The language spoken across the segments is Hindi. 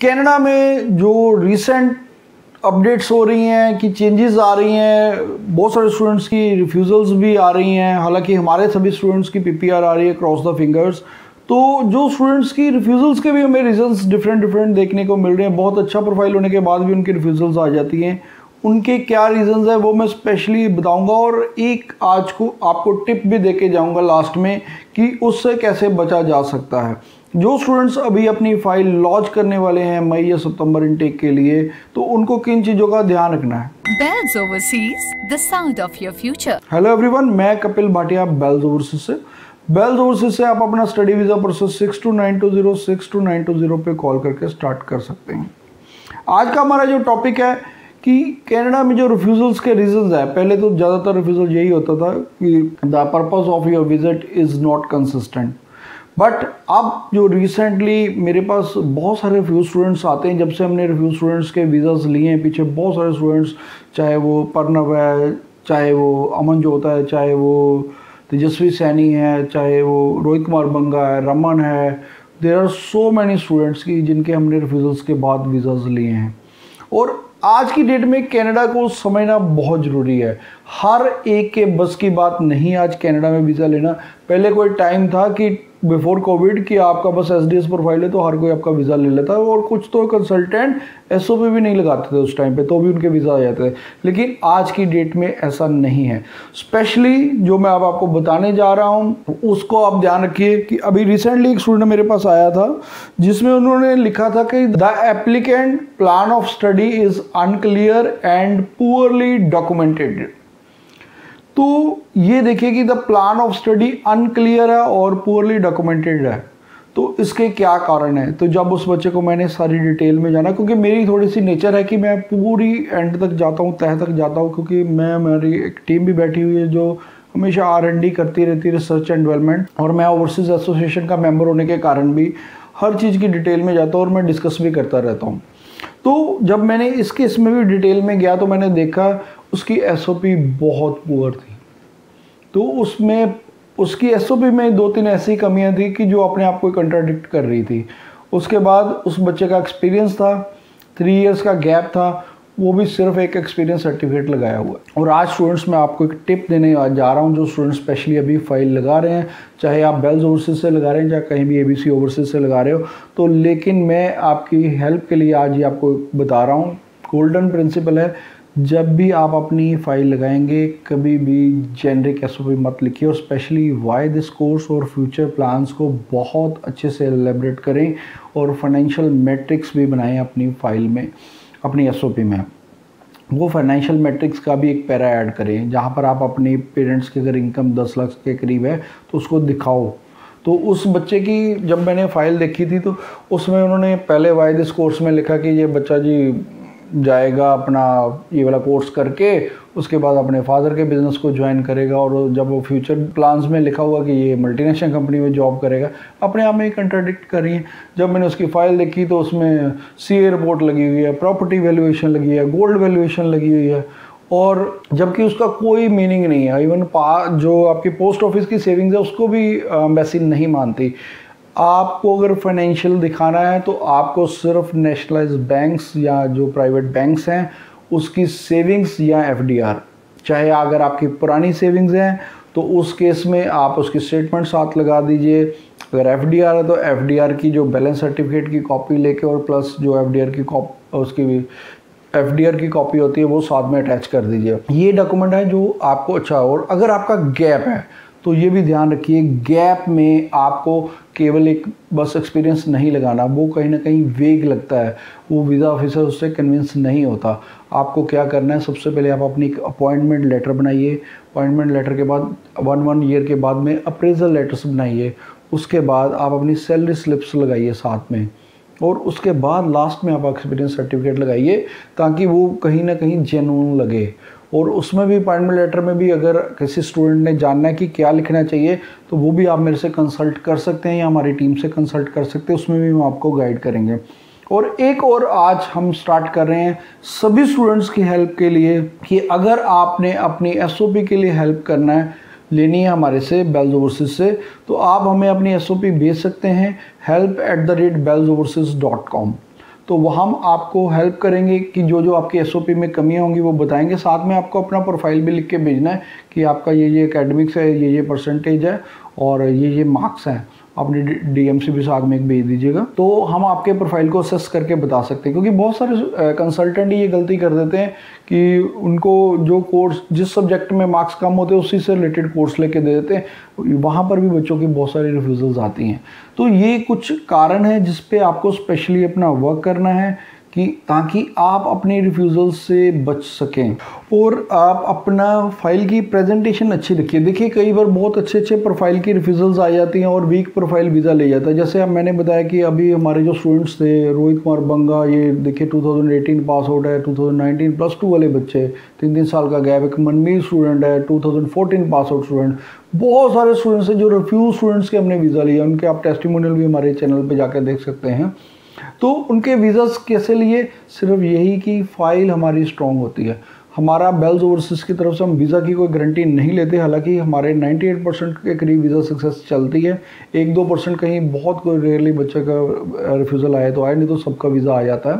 कनाडा में जो रिसेंट अपडेट्स हो रही हैं कि चेंजेस आ रही हैं, बहुत सारे स्टूडेंट्स की रिफ्यूज़ल्स भी आ रही हैं। हालांकि हमारे सभी स्टूडेंट्स की पीपीआर आ रही है क्रॉस द फिंगर्स। तो जो स्टूडेंट्स की रिफ्यूज़ल्स के भी हमें रीजंस डिफरेंट देखने को मिल रहे हैं। बहुत अच्छा प्रोफाइल होने के बाद भी उनकी रिफ्यूज़ल्स आ जाती हैं। उनके क्या रीजंस है वो मैं स्पेशली बताऊंगा और एक आज को आपको टिप भी देके जाऊंगा लास्ट में कि उससे कैसे बचा जा सकता है। जो स्टूडेंट्स अभी अपनी फाइल लॉन्च करने वाले हैं मई या सितंबर इनटेक के लिए, तो उनको किन चीज़ों का ध्यान रखना है। Bells Overseas, the sound of your future. Hello everyone, मैं कपिल भाटिया बेल्स ओवरसीज से। बेल्स ओवरसीज से आप अपना स्टडी वीज़ा प्रोसेस 6292062920 पे कॉल करके स्टार्ट कर सकते हैं। आज का हमारा जो टॉपिक है कि कनाडा में जो रिफ्यूज़ल्स के रीजंस है। पहले तो ज़्यादातर रिफ्यूज़ल यही होता था कि the purpose of your visit is not consistent, but अब जो रिसेंटली मेरे पास बहुत सारे रिफ्यूज स्टूडेंट्स आते हैं। जब से हमने रिफ्यूज स्टूडेंट्स के वीज़ास लिए हैं, पीछे बहुत सारे स्टूडेंट्स, चाहे वो पर्णव है, चाहे वो अमन जोत है, चाहे वो तेजस्वी सैनी है, चाहे वो रोहित कुमार बंगा है, रमन है, there are so many students की जिनके हमने रिफ्यूज़ल्स के बाद वीज़ास लिए हैं। और आज की डेट में कनाडा को समझना बहुत ज़रूरी है। हर एक के बस की बात नहीं आज कनाडा में वीज़ा लेना। पहले कोई टाइम था कि बिफोर कोविड कि आपका बस एसडीएस प्रोफाइल है तो हर कोई आपका वीज़ा ले लेता है, और कुछ तो कंसल्टेंट एसओपी भी नहीं लगाते थे उस टाइम पे, तो भी उनके वीज़ा आ जाते थे। लेकिन आज की डेट में ऐसा नहीं है। स्पेशली जो मैं अब आपको बताने जा रहा हूँ उसको आप ध्यान रखिए कि अभी रिसेंटली एक स्टूडेंट मेरे पास आया था जिसमें उन्होंने लिखा था कि the applicant plan of study is unclear and poorly documented. तो ये देखिए कि the plan of study unclear है और पुअरली डॉक्यूमेंटेड है। तो इसके क्या कारण है। तो जब उस बच्चे को मैंने सारी डिटेल में जाना, क्योंकि मेरी थोड़ी सी नेचर है कि मैं पूरी एंड तक जाता हूँ, तह तक जाता हूँ, क्योंकि मेरी एक टीम भी बैठी हुई है जो हमेशा R&D करती रहती है, रिसर्च एंड डेवलपमेंट, और मैं ओवरसीज एसोसिएशन का मेंबर होने के कारण भी हर चीज़ की डिटेल में जाता हूँ और मैं डिस्कस भी करता रहता हूँ। तो जब मैंने इस केस में भी डिटेल में गया तो मैंने देखा उसकी एसओपी बहुत पुअर थी। तो उसमें उसकी एसओपी में 2-3 ऐसी कमियां थी कि जो अपने आप को कंट्राडिक्ट कर रही थी। उसके बाद उस बच्चे का एक्सपीरियंस था, 3 इयर्स का गैप था, वो भी सिर्फ एक एक्सपीरियंस सर्टिफिकेट लगाया हुआ है। और आज स्टूडेंट्स मैं आपको एक टिप देने जा रहा हूँ जो स्टूडेंट्स स्पेशली अभी फाइल लगा रहे हैं, चाहे आप बेल्स ओवरसीज से लगा रहे हैं, चाहे कहीं भी ABC ओवरसीज से लगा रहे हो। तो लेकिन मैं आपकी हेल्प के लिए आज ही आपको बता रहा हूँ, गोल्डन प्रिंसिपल है, जब भी आप अपनी फाइल लगाएंगे कभी भी जेनरिक एसओपी मत लिखिए, और स्पेशली वाई दिस कोर्स और फ्यूचर प्लान्स को बहुत अच्छे से एलेबरेट करें और फाइनेंशियल मैट्रिक्स भी बनाएं अपनी फाइल में, अपनी एसओपी में। वो फाइनेंशियल मैट्रिक्स का भी एक पैरा ऐड करें जहाँ पर आप अपने पेरेंट्स की अगर इनकम 10 लाख के करीब है तो उसको दिखाओ। तो उस बच्चे की जब मैंने फ़ाइल देखी थी तो उसमें उन्होंने पहले वाई दिस कोर्स में लिखा कि ये बच्चा जी जाएगा अपना ये वाला कोर्स करके, उसके बाद अपने फादर के बिज़नेस को ज्वाइन करेगा, और जब वो फ्यूचर प्लान्स में लिखा हुआ कि ये मल्टीनेशनल कंपनी में जॉब करेगा, अपने आप में ही कंट्राडिक्ट कर रही है। जब मैंने उसकी फ़ाइल देखी तो उसमें CA रिपोर्ट लगी हुई है, प्रॉपर्टी वैल्यूएशन लगी है, गोल्ड वैल्यूएशन लगी हुई है, और जबकि उसका कोई मीनिंग नहीं है। इवन जो आपकी पोस्ट ऑफिस की सेविंग्स है उसको भी एम्बेसी नहीं मानती। आपको अगर फाइनेंशियल दिखाना है तो आपको सिर्फ नेशनलाइज्ड बैंक्स या जो प्राइवेट बैंक्स हैं उसकी सेविंग्स या FDR, चाहे अगर आपकी पुरानी सेविंग्स हैं तो उस केस में आप उसकी स्टेटमेंट साथ लगा दीजिए। अगर FDR है तो FDR की जो बैलेंस सर्टिफिकेट की कॉपी लेके और प्लस जो FDR की कॉपी होती है वो साथ में अटैच कर दीजिए। ये डॉक्यूमेंट है जो आपको अच्छा है। और अगर आपका गैप है तो ये भी ध्यान रखिए, गैप में आपको केवल एक बस एक्सपीरियंस नहीं लगाना, वो कहीं ना कहीं वेग लगता है, वो वीज़ा ऑफिसर उससे कन्विंस नहीं होता। आपको क्या करना है, सबसे पहले आप अपनी अपॉइंटमेंट लेटर बनाइए। अपॉइंटमेंट लेटर के बाद 1 ईयर के बाद में अप्रेजल लेटर्स बनाइए। उसके बाद आप अपनी सैलरी स्लिप्स लगाइए साथ में, और उसके बाद लास्ट में आप एक्सपीरियंस सर्टिफिकेट लगाइए ताकि वो कहीं ना कहीं जेन्युइन लगे। और उसमें भी अपॉइंटमेंट लेटर में भी अगर किसी स्टूडेंट ने जानना है कि क्या लिखना चाहिए तो वो भी आप मेरे से कंसल्ट कर सकते हैं या हमारी टीम से कंसल्ट कर सकते हैं, उसमें भी हम आपको गाइड करेंगे। और एक और आज हम स्टार्ट कर रहे हैं सभी स्टूडेंट्स की हेल्प के लिए कि अगर आपने अपनी SOP के लिए हेल्प करना है, लेनी है हमारे से बेल्स ओवरसीज से, तो आप हमें अपनी SOP भेज सकते हैं help@belsoverseas.com। तो हम आपको हेल्प करेंगे कि जो जो आपकी एसओपी में कमियां होंगी वो बताएंगे। साथ में आपको अपना प्रोफाइल भी लिख के भेजना है कि आपका ये एकेडमिक्स है, ये परसेंटेज है और ये मार्क्स हैं। अपने डीएमसी भी साथ में एक भेज दीजिएगा, तो हम आपके प्रोफाइल को असेस करके बता सकते हैं। क्योंकि बहुत सारे कंसल्टेंट ये गलती कर देते हैं कि उनको जो कोर्स जिस सब्जेक्ट में मार्क्स कम होते हैं उसी से रिलेटेड कोर्स लेके दे देते हैं, वहाँ पर भी बच्चों की बहुत सारी रिफ्यूजल्स आती हैं। तो ये कुछ कारण है जिस पे आपको स्पेशली अपना वर्क करना है कि ताकि आप अपनी रिफ्यूज़ल से बच सकें और आप अपना फाइल की प्रेजेंटेशन अच्छी रखिए। देखिए कई बार बहुत अच्छे प्रोफाइल की रिफ्यूज़ल्स आ जाती हैं और वीक प्रोफाइल वीज़ा ले जाता है। जैसे अब मैंने बताया कि अभी हमारे जो स्टूडेंट्स थे, रोहित कुमार बंगा, ये देखिए 2018 पास आउट है, 2019 +2 वाले बच्चे, 3 साल का गैप। एक मनमीर स्टूडेंट है, 2014 पास आउट स्टूडेंट। बहुत सारे स्टूडेंट्स हैं जो रिफ्यूज स्टूडेंट्स के हमने वीज़ा लिया, उनके आप टेस्टिमोनियल भी हमारे चैनल पर जाकर देख सकते हैं। तो उनके वीज़ास कैसे लिए? सिर्फ यही कि फ़ाइल हमारी स्ट्रॉन्ग होती है। हमारा बेल्स ओवरसीज़ की तरफ से हम वीज़ा की कोई गारंटी नहीं लेते, हालांकि हमारे 98% के करीब वीज़ा सक्सेस चलती है। 1-2% कहीं बहुत कोई रेयरली बच्चे का रिफ्यूज़ल आए तो आए, नहीं तो सबका वीज़ा आ जाता है।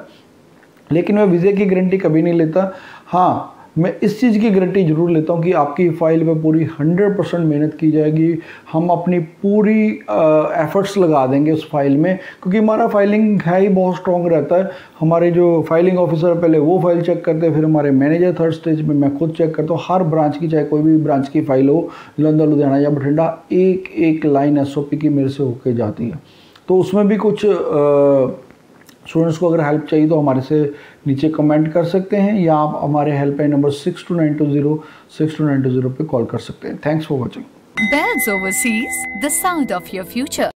लेकिन मैं वीज़े की गारंटी कभी नहीं लेता। हाँ, मैं इस चीज़ की गारंटी ज़रूर लेता हूँ कि आपकी फ़ाइल पे पूरी 100% मेहनत की जाएगी। हम अपनी पूरी एफ़र्ट्स लगा देंगे उस फाइल में, क्योंकि हमारा फाइलिंग है ही बहुत स्ट्रॉन्ग रहता है। हमारे जो फाइलिंग ऑफिसर पहले वो फाइल चेक करते हैं, फिर हमारे मैनेजर थर्ड स्टेज में मैं खुद चेक करता हूँ। हर ब्रांच की, चाहे कोई भी ब्रांच की फ़ाइल हो, जलंधर, लुधियाना या बठिंडा, एक लाइन एसओपी की मेरे से होके जाती है। तो उसमें भी कुछ स्टूडेंट्स को अगर हेल्प चाहिए तो हमारे से नीचे कमेंट कर सकते हैं या आप हमारे हेल्पलाइन नंबर 6292062920 पे कॉल कर सकते हैं। Thanks for watching. Bells Overseas, the sound of your future.